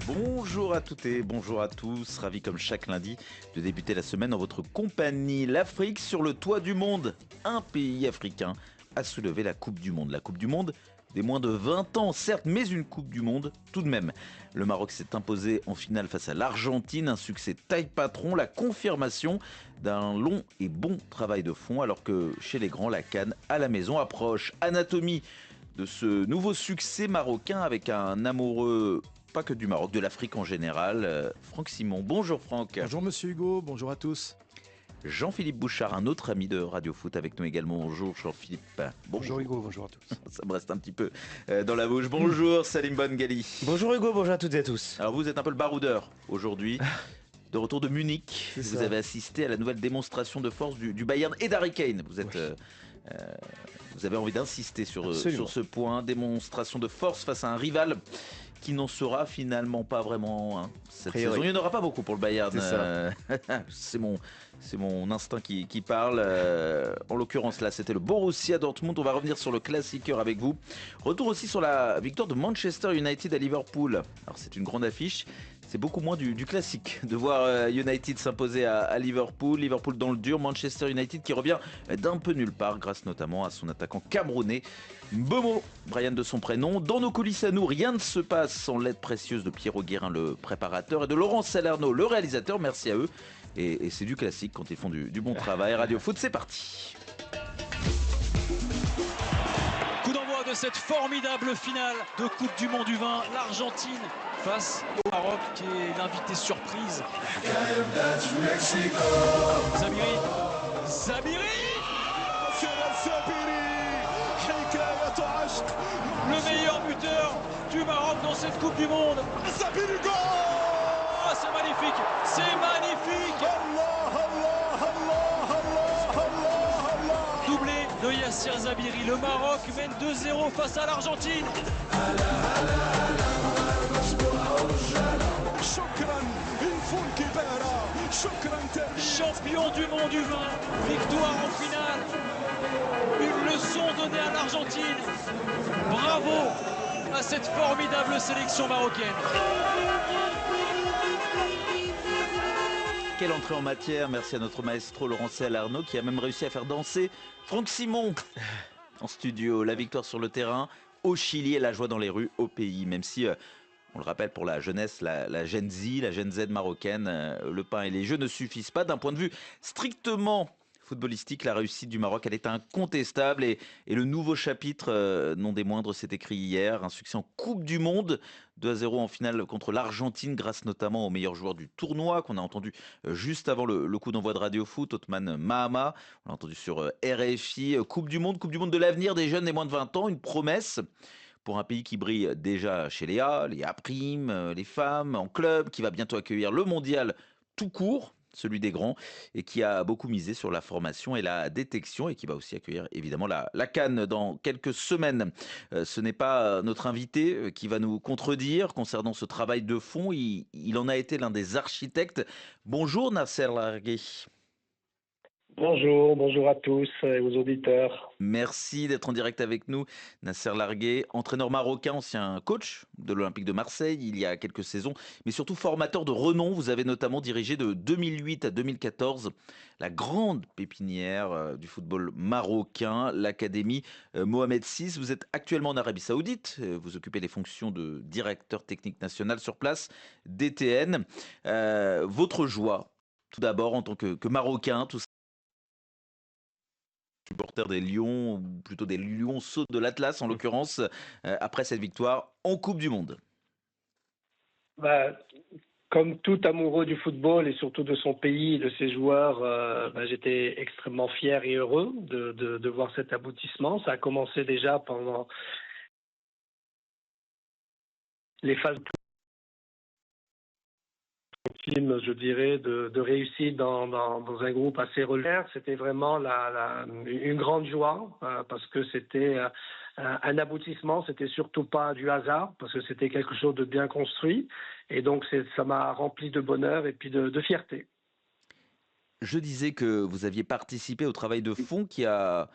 Bonjour à toutes et bonjour à tous, ravi comme chaque lundi de débuter la semaine en votre compagnie. L'Afrique sur le toit du monde, un pays africain a soulevé la Coupe du Monde. La Coupe du Monde des moins de 20 ans, certes, mais une Coupe du Monde tout de même. Le Maroc s'est imposé en finale face à l'Argentine, un succès taille patron, la confirmation d'un long et bon travail de fond, alors que chez les grands, la CAN à la maison approche. Anatomie de ce nouveau succès marocain avec un amoureux, pas que du Maroc, de l'Afrique en général, Franck Simon. Bonjour Franck. Bonjour Monsieur Hugo, bonjour à tous. Jean-Philippe Bouchard, un autre ami de Radio Foot avec nous également. Bonjour Jean-Philippe. Bonjour Hugo, bonjour à tous. Ça me reste un petit peu dans la bouche. Bonjour Salim Bongali. Bonjour Hugo, bonjour à toutes et à tous. Alors vous êtes un peu le baroudeur aujourd'hui. De retour de Munich, vous avez assisté à la nouvelle démonstration de force du Bayern et d'Harry Kane. Vous avez envie d'insister sur ce point. Démonstration de force face à un rival qui n'en sera finalement pas vraiment cette saison. Il n'y en aura pas beaucoup pour le Bayern. C'est mon instinct qui parle. En l'occurrence, là, c'était le Borussia Dortmund. On va revenir sur le classiqueur avec vous. Retour aussi sur la victoire de Manchester United à Liverpool. Alors, c'est une grande affiche. C'est beaucoup moins du classique de voir United s'imposer à Liverpool. Liverpool dans le dur. Manchester United qui revient d'un peu nulle part grâce notamment à son attaquant camerounais Mbeumo, Brian de son prénom. Dans nos coulisses à nous, rien ne se passe sans l'aide précieuse de Pierrot Guérin, le préparateur, et de Laurent Salerno, le réalisateur. Merci à eux. Et c'est du classique quand ils font du bon travail. Radio Foot, c'est parti. Coup d'envoi de cette formidable finale de Coupe du Monde du vin. L'Argentine face au Maroc qui est l'invité surprise. Zabiri le meilleur buteur du Maroc dans cette Coupe du Monde. Ah, c'est magnifique, c'est magnifique. Doublé de Yassir Zabiri, le Maroc mène 2-0 face à l'Argentine. Champion du monde du vin, victoire en finale, une leçon donnée à l'Argentine. Bravo à cette formidable sélection marocaine. Quelle entrée en matière, merci à notre maestro Laurent Salerno qui a même réussi à faire danser Franck Simon en studio. La victoire sur le terrain au Chili et la joie dans les rues au pays, même si... on le rappelle pour la jeunesse, la Gen Z, la Gen Z marocaine, le pain et les jeux ne suffisent pas. D'un point de vue strictement footballistique, la réussite du Maroc, elle est incontestable. Et le nouveau chapitre, non des moindres, s'est écrit hier. Un succès en Coupe du Monde, 2-0 en finale contre l'Argentine, grâce notamment au meilleur joueur du tournoi, qu'on a entendu juste avant le coup d'envoi de Radio Foot, Othman Mahama. On l'a entendu sur RFI. Coupe du Monde de l'avenir des jeunes des moins de 20 ans, une promesse pour un pays qui brille déjà chez les A, les A', les femmes, en club, qui va bientôt accueillir le mondial tout court, celui des grands, et qui a beaucoup misé sur la formation et la détection, et qui va aussi accueillir évidemment la CAN dans quelques semaines. Ce n'est pas notre invité qui va nous contredire concernant ce travail de fond, il en a été l'un des architectes. Bonjour Nasser Largué. Bonjour à tous et aux auditeurs. Merci d'être en direct avec nous. Nasser Largué, entraîneur marocain, ancien coach de l'Olympique de Marseille il y a quelques saisons, mais surtout formateur de renom. Vous avez notamment dirigé de 2008 à 2014 la grande pépinière du football marocain, l'Académie Mohamed VI. Vous êtes actuellement en Arabie Saoudite. Vous occupez les fonctions de directeur technique national sur place, DTN. Votre joie, tout d'abord, en tant que Marocain, tout supporter des Lions, ou plutôt des Lionceaux de l'Atlas en l'occurrence, après cette victoire en Coupe du Monde. Comme tout amoureux du football et surtout de son pays, de ses joueurs, j'étais extrêmement fier et heureux de voir cet aboutissement. Ça a commencé déjà pendant les phases je dirais, de réussite dans un groupe assez relevé. C'était vraiment une grande joie parce que c'était un aboutissement, c'était surtout pas du hasard parce que c'était quelque chose de bien construit et donc ça m'a rempli de bonheur et puis de fierté. Je disais que vous aviez participé au travail de fond qui a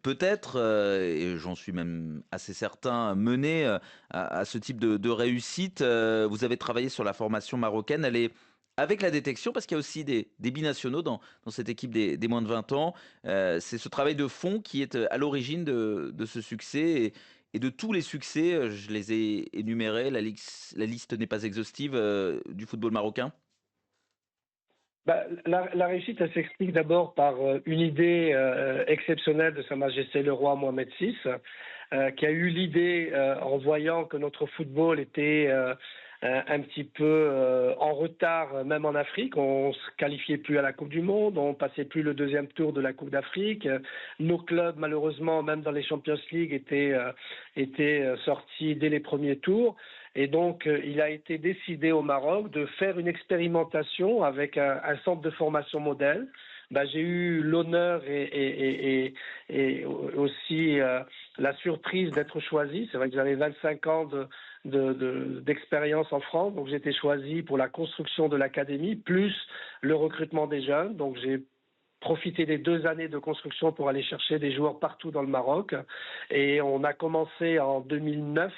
peut-être, et j'en suis même assez certain, mener à ce type de réussite. Vous avez travaillé sur la formation marocaine. Elle est avec la détection, parce qu'il y a aussi des binationaux dans cette équipe des moins de 20 ans. C'est ce travail de fond qui est à l'origine de ce succès et de tous les succès. Je les ai énumérés. La liste n'est pas exhaustive du football marocain. La réussite, elle s'explique d'abord par une idée exceptionnelle de Sa Majesté le Roi Mohamed VI, qui a eu l'idée, en voyant que notre football était un petit peu en retard, même en Afrique. On se qualifiait plus à la Coupe du Monde, on passait plus le deuxième tour de la Coupe d'Afrique. Nos clubs, malheureusement, même dans les Champions League, étaient sortis dès les premiers tours. Et donc, il a été décidé au Maroc de faire une expérimentation avec un centre de formation modèle. J'ai eu l'honneur et aussi la surprise d'être choisi. C'est vrai que j'avais 25 ans d'expérience en France, donc j'ai été choisi pour la construction de l'académie, plus le recrutement des jeunes. Donc j'ai profité des 2 années de construction pour aller chercher des joueurs partout dans le Maroc. Et on a commencé en 2009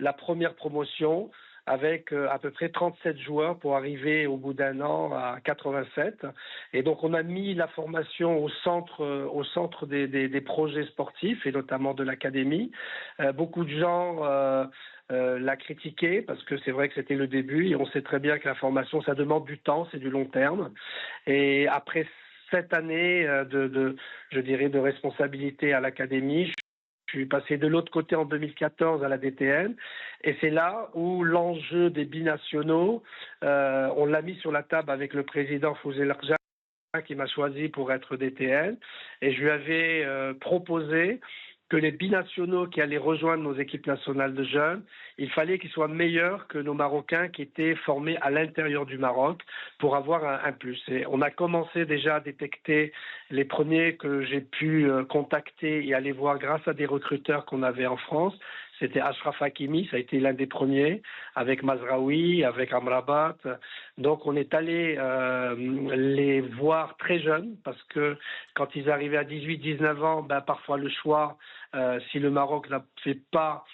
la première promotion avec à peu près 37 joueurs pour arriver au bout d'un an à 87. Et donc on a mis la formation au centre des projets sportifs et notamment de l'académie. Beaucoup de gens l'a critiqué parce que c'est vrai que c'était le début et on sait très bien que la formation, ça demande du temps, c'est du long terme. Et après 7 années je dirais, de responsabilité à l'académie, je suis passé de l'autre côté en 2014 à la DTN et c'est là où l'enjeu des binationaux, on l'a mis sur la table avec le président Fouzi Larja qui m'a choisi pour être DTN et je lui avais proposé que les binationaux qui allaient rejoindre nos équipes nationales de jeunes, il fallait qu'ils soient meilleurs que nos Marocains qui étaient formés à l'intérieur du Maroc pour avoir un plus. Et on a commencé déjà à détecter les premiers que j'ai pu contacter et aller voir grâce à des recruteurs qu'on avait en France. C'était Ashraf Hakimi, ça a été l'un des premiers, avec Mazraoui, avec Amrabat. Donc on est allé les voir très jeunes, parce que quand ils arrivaient à 18-19 ans, parfois le choix, si le Maroc n'a fait pas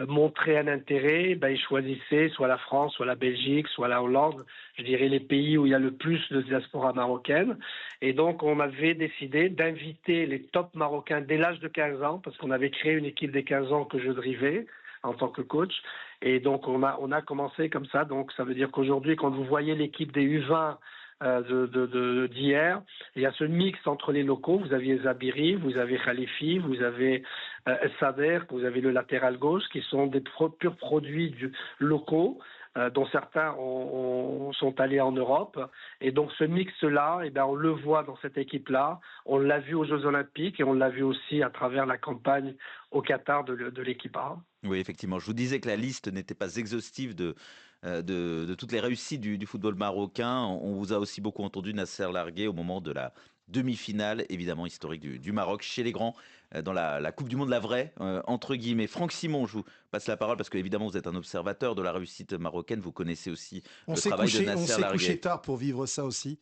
montrer un intérêt, ils choisissaient soit la France, soit la Belgique, soit la Hollande, je dirais les pays où il y a le plus de diaspora marocaine. Et donc on avait décidé d'inviter les top marocains dès l'âge de 15 ans, parce qu'on avait créé une équipe des 15 ans que je drivais en tant que coach. Et donc on a commencé comme ça. Donc ça veut dire qu'aujourd'hui, quand vous voyez l'équipe des U20 d'hier, il y a ce mix entre les locaux. Vous aviez Zabiri, vous avez Khalifi, vous avez Sader, vous avez le latéral gauche, qui sont des purs produits locaux, dont certains sont allés en Europe. Et donc ce mix-là, on le voit dans cette équipe-là. On l'a vu aux Jeux Olympiques et on l'a vu aussi à travers la campagne au Qatar de l'équipe A. Oui, effectivement. Je vous disais que la liste n'était pas exhaustive de toutes les réussites du football marocain. On vous a aussi beaucoup entendu, Nasser Largué, au moment de la demi-finale, évidemment historique du Maroc, chez les grands, dans la Coupe du Monde, la vraie, entre guillemets. Franck Simon, je vous passe la parole parce que évidemment vous êtes un observateur de la réussite marocaine. Vous connaissez aussi le travail de Nasser Largué. On s'est couché tard pour vivre ça aussi.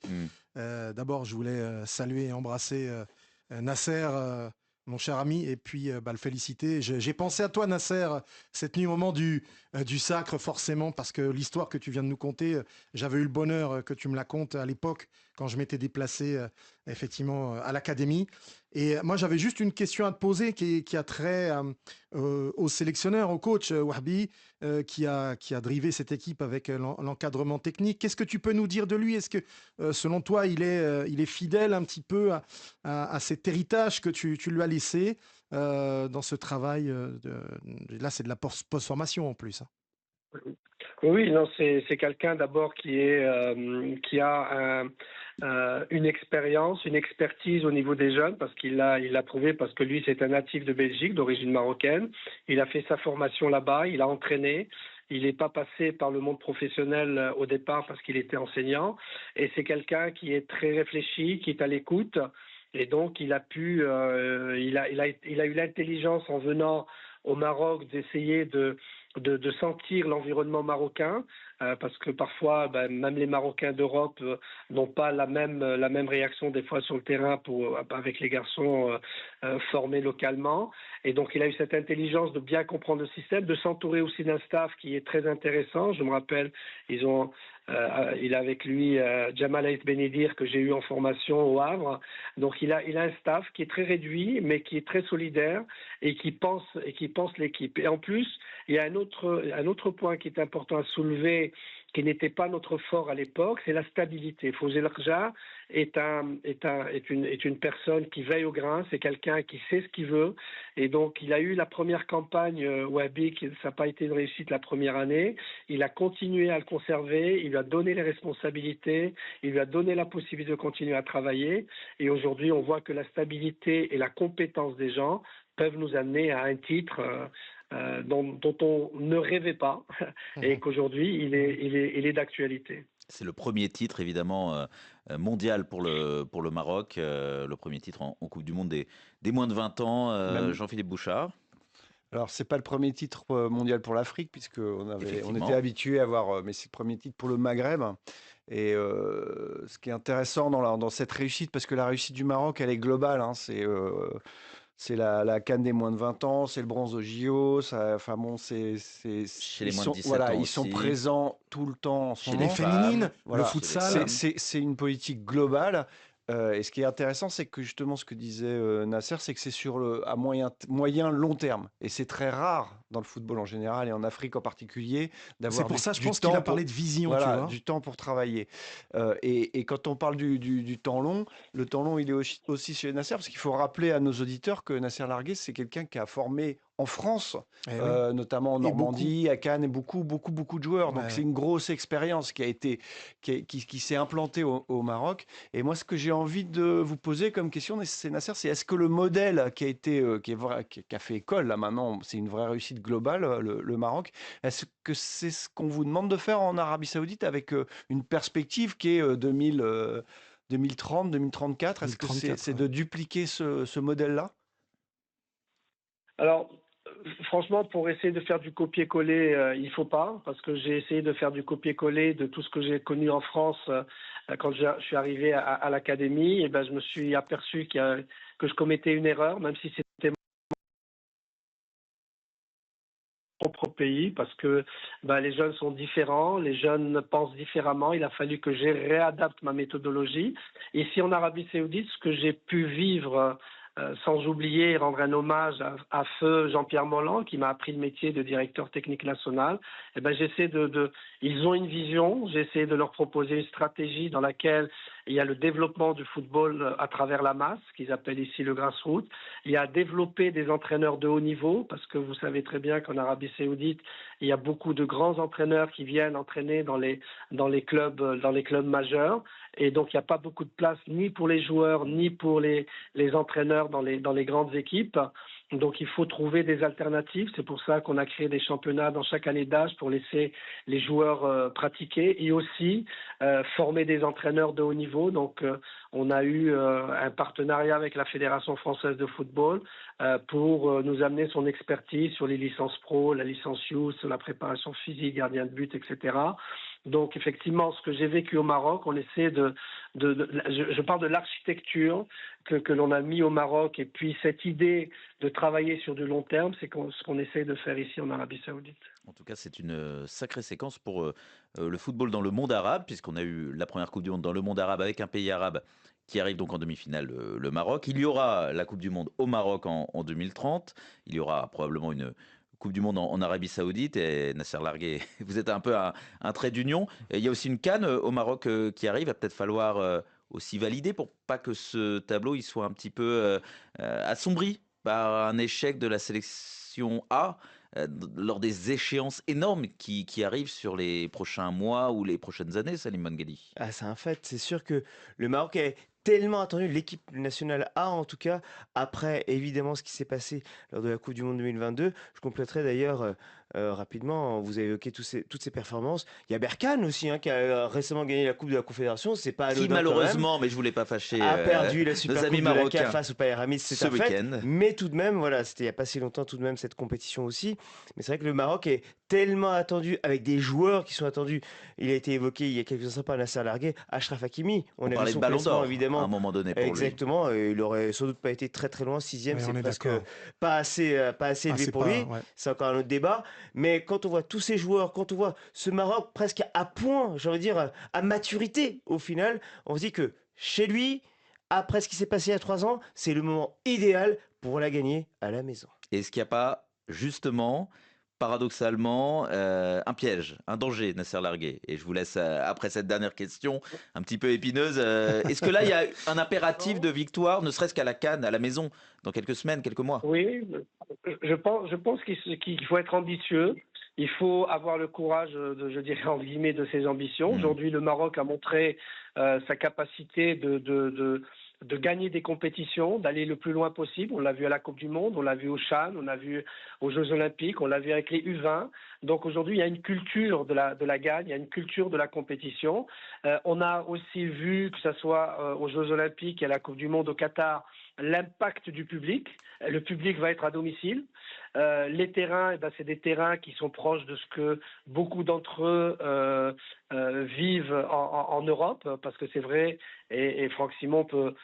D'abord, je voulais saluer et embrasser Nasser, mon cher ami, et puis le féliciter. J'ai pensé à toi, Nasser, cette nuit au moment du sacre, forcément, parce que l'histoire que tu viens de nous conter, j'avais eu le bonheur que tu me la contes à l'époque, quand je m'étais déplacé effectivement à l'académie. Et moi, j'avais juste une question à te poser qui a trait au sélectionneur, au coach Wahbi, qui a drivé cette équipe avec l'encadrement technique. Qu'est-ce que tu peux nous dire de lui? Est-ce que, selon toi, il est fidèle un petit peu à cet héritage que tu lui as laissé dans ce travail là, c'est de la post-formation en plus. Oui, non, c'est quelqu'un d'abord qui a une expérience, une expertise au niveau des jeunes, parce qu'il l'a prouvé, parce que lui, c'est un natif de Belgique, d'origine marocaine. Il a fait sa formation là-bas, il a entraîné. Il n'est pas passé par le monde professionnel au départ parce qu'il était enseignant. Et c'est quelqu'un qui est très réfléchi, qui est à l'écoute. Et donc, il a eu l'intelligence en venant au Maroc d'essayer de sentir l'environnement marocain, parce que parfois, même les Marocains d'Europe n'ont pas la même réaction des fois sur le terrain avec les garçons formés localement. Et donc, il a eu cette intelligence de bien comprendre le système, de s'entourer aussi d'un staff qui est très intéressant. Je me rappelle, il a avec lui Jamal Aït Benedir, que j'ai eu en formation au Havre. Donc, il a un staff qui est très réduit, mais qui est très solidaire et qui pense l'équipe. Et en plus, il y a un autre point qui est important à soulever, qui n'était pas notre fort à l'époque, c'est la stabilité. Fawzi Larja est une personne qui veille au grain, c'est quelqu'un qui sait ce qu'il veut, et donc il a eu la première campagne Wahbi, ça n'a pas été une réussite la première année, il a continué à le conserver, il lui a donné les responsabilités, il lui a donné la possibilité de continuer à travailler, et aujourd'hui on voit que la stabilité et la compétence des gens peuvent nous amener à un titre dont on ne rêvait pas et qu'aujourd'hui il est d'actualité. C'est le premier titre évidemment mondial pour le Maroc, le premier titre en Coupe du Monde des moins de 20 ans. Jean-Philippe Bouchard. Alors, c'est pas le premier titre mondial pour l'Afrique, puisqu'on était habitué à avoir, mais c'est le premier titre pour le Maghreb. Et ce qui est intéressant dans cette réussite, parce que la réussite du Maroc, elle est globale, hein, c'est la CAN des moins de 20 ans, c'est le bronze au JO. Enfin bon, chez les moins de 17 ans ils aussi. sont présents tout le temps en ce Chez moment. les féminines, Voilà. le futsal. C'est une politique globale. Et ce qui est intéressant, c'est que justement, ce que disait Nasser, c'est que c'est à moyen long terme. Et c'est très rare dans le football en général et en Afrique en particulier d'avoir C'est pour ça, je pense qu'il a parlé de vision, tu vois. Du temps pour travailler. Et quand on parle du temps long, le temps long, il est aussi chez Nasser, parce qu'il faut rappeler à nos auditeurs que Nasser Largué, c'est quelqu'un qui a formé en France, notamment en Normandie, à Cannes, et beaucoup de joueurs. Donc c'est une grosse expérience qui s'est implantée au Maroc. Et moi, ce que j'ai envie de vous poser comme question, c'est Nasser, c'est est-ce que le modèle qui a fait école là maintenant, c'est une vraie réussite globale, le Maroc, est-ce que c'est ce qu'on vous demande de faire en Arabie Saoudite avec une perspective qui est 2030, 2034? Est-ce que c'est de dupliquer ce modèle-là? Alors, franchement, pour essayer de faire du copier-coller, il ne faut pas, parce que j'ai essayé de faire du copier-coller de tout ce que j'ai connu en France quand je suis arrivé à l'académie. Et je me suis aperçu que je commettais une erreur, même si c'était mon propre pays, parce que les jeunes sont différents, les jeunes pensent différemment. Il a fallu que je réadapte ma méthodologie. Ici en Arabie Saoudite, ce que j'ai pu vivre, sans oublier rendre un hommage à feu Jean-Pierre Molland, qui m'a appris le métier de directeur technique national. J'essaie ils ont une vision, j'essaie de leur proposer une stratégie dans laquelle il y a le développement du football à travers la masse, qu'ils appellent ici le grassroots. Il y a développer des entraîneurs de haut niveau, parce que vous savez très bien qu'en Arabie Saoudite, il y a beaucoup de grands entraîneurs qui viennent entraîner dans les clubs majeurs. Et donc, il n'y a pas beaucoup de place ni pour les joueurs, ni pour les entraîneurs dans les grandes équipes. Donc, il faut trouver des alternatives. C'est pour ça qu'on a créé des championnats dans chaque année d'âge pour laisser les joueurs pratiquer et aussi former des entraîneurs de haut niveau. Donc, on a eu un partenariat avec la Fédération française de football pour nous amener son expertise sur les licences pro, la licence youth, la préparation physique, gardien de but, etc. Donc, effectivement, ce que j'ai vécu au Maroc, on essaie je parle de l'architecture que l'on a mis au Maroc, et puis cette idée de travailler sur du long terme, c'est ce qu'on essaie de faire ici en Arabie Saoudite. En tout cas, c'est une sacrée séquence pour le football dans le monde arabe, puisqu'on a eu la première Coupe du Monde dans le monde arabe avec un pays arabe qui arrive donc en demi-finale, le Maroc. Il y aura la Coupe du Monde au Maroc en 2030. Il y aura probablement une Coupe du Monde en Arabie Saoudite. Et Nasser Largué, vous êtes un peu un trait d'union. Et il y a aussi une CAN au Maroc qui arrive. Il va peut-être falloir aussi valider pour pas que ce tableau il soit un petit peu assombri par un échec de la sélection A lors des échéances énormes qui arrivent sur les prochains mois ou les prochaines années, Salim Manghali. Ah, c'est un fait, c'est sûr que le Maroc est tellement attendu, l'équipe nationale A en tout cas, après évidemment ce qui s'est passé lors de la Coupe du Monde 2022. Je compléterai d'ailleurs rapidement, vous avez évoqué toutes ces performances. Il y a Berkane aussi qui a récemment gagné la Coupe de la Confédération, c'est pas anodin, qui malheureusement, mais je voulais pas fâcher, a perdu la Super Coupe de la CAF face au Pyramids ce week-end. Mais tout de même, voilà, c'était il y a pas si longtemps tout de même cette compétition aussi. Mais c'est vrai que le Maroc est tellement attendu, avec des joueurs qui sont attendus. Il a été évoqué il y a quelques instants par Nasser Largué, Achraf Hakimi. On a vu parlait son de Ballon classement, d'Or évidemment. à un moment donné pour lui. Exactement, et il aurait sans doute pas été très très loin. 6e, Ouais, on c'est est presque d'accord. pas assez élevé c'est pour pas, lui. ouais. C'est encore un autre débat. Mais quand on voit tous ces joueurs, quand on voit ce Maroc presque à point, j'ai envie de dire à maturité au final, on se dit que chez lui, après ce qui s'est passé il y a 3 ans, c'est le moment idéal pour la gagner à la maison. Est-ce qu'il n'y a pas, justement, paradoxalement, un piège, un danger, Nasser Largué? Et je vous laisse, après cette dernière question, un petit peu épineuse, est-ce que là, il y a un impératif de victoire, ne serait-ce qu'à la CAN, à la maison, dans quelques semaines, quelques mois? Oui, je pense qu'il faut être ambitieux. Il faut avoir le courage, je dirais, en guillemets, de ses ambitions. Aujourd'hui, le Maroc a montré sa capacité de gagner des compétitions, d'aller le plus loin possible. On l'a vu à la Coupe du Monde, on l'a vu au CHAN, on l'a vu aux Jeux Olympiques, on l'a vu avec les U20. Donc aujourd'hui, il y a une culture de la gagne, il y a une culture de la compétition. On a aussi vu, que ce soit aux Jeux Olympiques et à la Coupe du Monde au Qatar, l'impact du public. Le public va être à domicile. Les terrains, c'est des terrains qui sont proches de ce que beaucoup d'entre eux vivent en Europe, parce que c'est vrai, et Franck Simon peut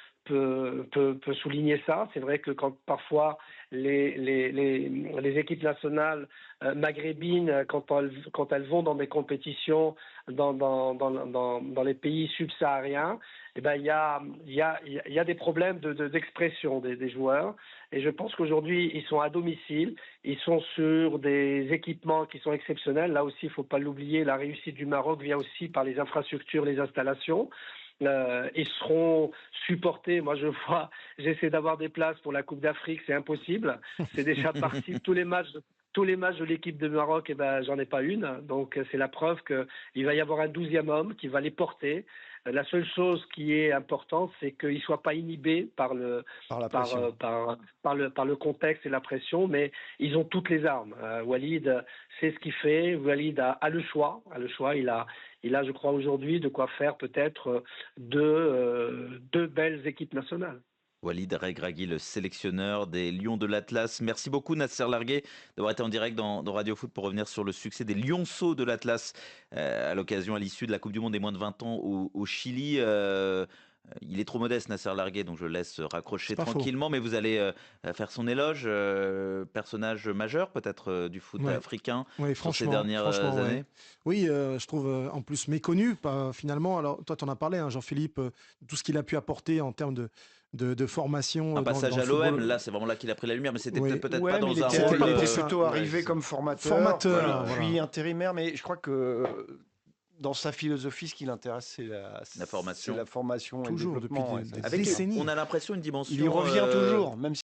souligner ça. C'est vrai que quand parfois les équipes nationales maghrébines, quand elles vont dans des compétitions dans les pays subsahariens, il y a des problèmes d'expression des joueurs. Et je pense qu'aujourd'hui, ils sont à domicile, ils sont sur des équipements qui sont exceptionnels. Là aussi, il ne faut pas l'oublier, la réussite du Maroc vient aussi par les infrastructures, les installations. Ils seront supportés. Moi, j'essaie d'avoir des places pour la Coupe d'Afrique, c'est impossible. C'est déjà parti. Tous les matchs de l'équipe de Maroc, j'en ai pas une. Donc, c'est la preuve qu'il va y avoir un 12e homme qui va les porter. La seule chose qui est importante, c'est qu'ils ne soient pas inhibés par le contexte et la pression, mais ils ont toutes les armes. Walid sait ce qu'il fait. Walid a le choix. Il a, je crois, aujourd'hui de quoi faire peut-être deux belles équipes nationales. Walid Regragui, le sélectionneur des Lions de l'Atlas. Merci beaucoup Nasser Largué d'avoir été en direct dans Radio Foot pour revenir sur le succès des Lionceaux de l'Atlas à l'issue de la Coupe du Monde des moins de 20 ans au Chili. Il est trop modeste Nasser Largué, donc je le laisse raccrocher tranquillement, mais vous allez faire son éloge, personnage majeur peut-être du foot africain sur ces dernières années. Oui, je trouve en plus méconnu, finalement. Alors toi tu en as parlé, Jean-Philippe, tout ce qu'il a pu apporter en termes de formation. Un passage à l'OM, là c'est vraiment là qu'il a pris la lumière, mais c'était peut-être pas dans un rôle. Il était plutôt arrivé comme formateur, puis intérimaire, mais je crois que dans sa philosophie, ce qui l'intéresse, c'est la formation. Toujours, et le développement. depuis des décennies. On a l'impression une dimension. Il y revient toujours, même si